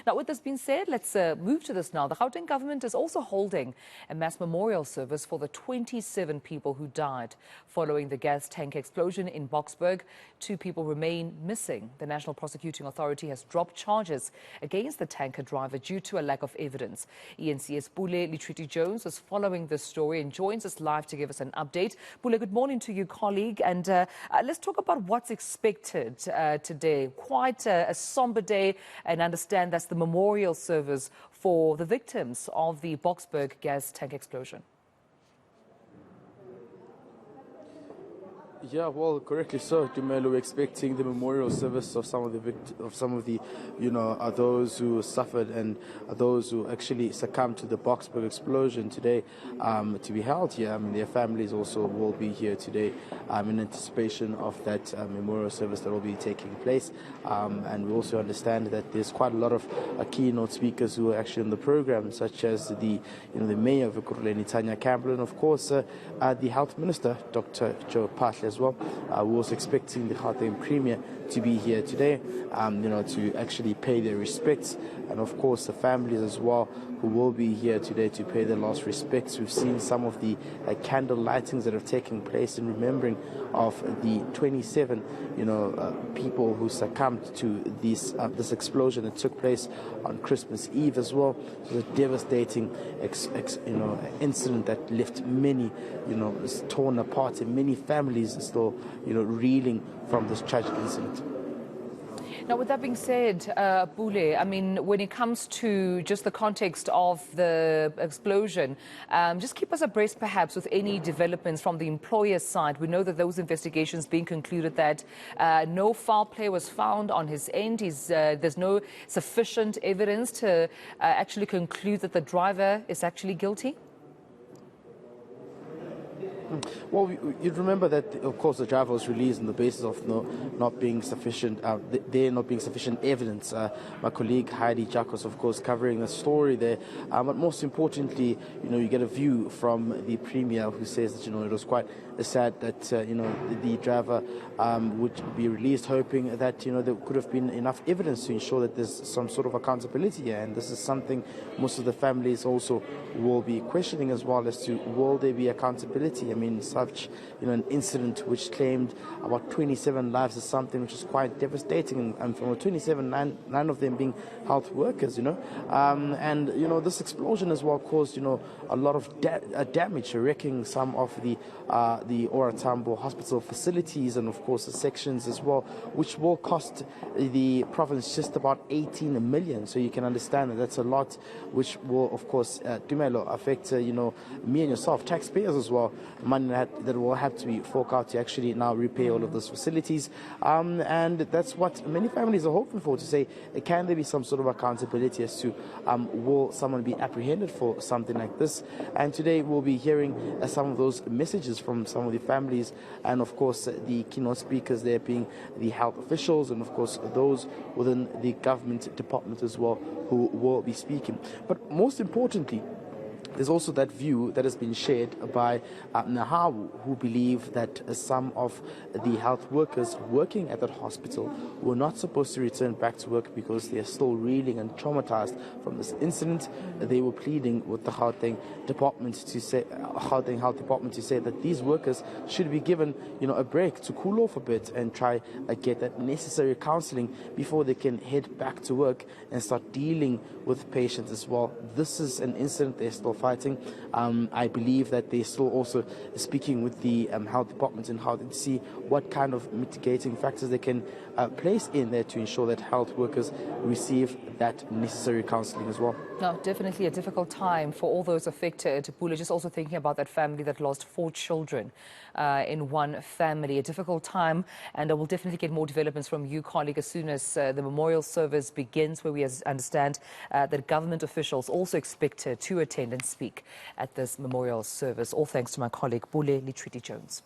Now, with this being said, let's move to this now. The Gauteng government is also holding a mass memorial service for the 27 people who died following the gas tank explosion in Boksburg. 2 people remain missing. The National Prosecuting Authority has dropped charges against the tanker driver due to a lack of evidence. eNCA's Pule, letshwiti-Jones is following this story and joins us live to give us an update. Pule, good morning to you, colleague. And let's talk about what's expected today. Quite a somber day, and understand that's the memorial service for the victims of the Boksburg gas tank explosion. Yeah, well, correctly so. Dumelo, we're expecting the memorial service of some of the those who suffered and those who actually succumbed to the Boksburg explosion today to be held here. I mean, their families also will be here today in anticipation of that memorial service that will be taking place. And we also understand that there's quite a lot of keynote speakers who are actually on the program, such as the mayor of Ekurhuleni, Tanya Campbell, and of course the health minister, Dr. Joe Pule, as well. We're also expecting the Gauteng Premier to be here today, to actually pay their respects, and of course the families as well who will be here today to pay their last respects. We've seen some of the candle lightings that have taken place in remembering of the 27, people who succumbed to this explosion that took place on Christmas Eve as well. It was a devastating, incident that left many, torn apart, and many families still, reeling from this tragic incident. Now, with that being said, Pule, I mean, when it comes to just the context of the explosion, just keep us abreast perhaps with any developments from the employer's side. We know that those investigations being concluded that no foul play was found on his end. There's no sufficient evidence to actually conclude that the driver is actually guilty. Well, you'd remember that, of course, the driver was released on the basis of not being sufficient, there not being sufficient evidence. My colleague Heidi Jacobs, of course, covering the story there. But most importantly, you get a view from the Premier who says that, it was quite sad that, the driver would be released, hoping that, there could have been enough evidence to ensure that there's some sort of accountability here. And this is something most of the families also will be questioning as well, as to will there be accountability. I mean, such an incident which claimed about 27 lives is something which is quite devastating, and from the 27, nine of them being health workers, and this explosion as well caused a lot of damage, wrecking some of the Oratambo hospital facilities, and of course the sections as well, which will cost the province just about 18 million. So you can understand that that's a lot, which will of course Dumelo affect me and yourself, taxpayers as well, money that will have to be forked out to actually now repay all of those facilities, and that's what many families are hoping for, to say, can there be some sort of accountability as to will someone be apprehended for something like this. And today we'll be hearing some of those messages from some of the families, and of course the keynote speakers there being the health officials, and of course those within the government department as well who will be speaking. But most importantly, there's also that view that has been shared by Nahawu, who believe that some of the health workers working at that hospital were not supposed to return back to work because they are still reeling and traumatized from this incident. They were pleading with the Gauteng Health Department to say that these workers should be given, a break to cool off a bit and try get that necessary counseling before they can head back to work and start dealing with patients as well. This is an incident they're still fighting. I believe that they're still also speaking with the health department and how to see what kind of mitigating factors they can place in there to ensure that health workers receive that necessary counseling as well. No, definitely a difficult time for all those affected. Pule, just also thinking about that family that lost 4 children in one family. A difficult time, and I will definitely get more developments from you, colleague, as soon as the memorial service begins, where we understand that government officials also expected to attend and speak at this memorial service. All thanks to my colleague, Pule, letshwiti-Jones.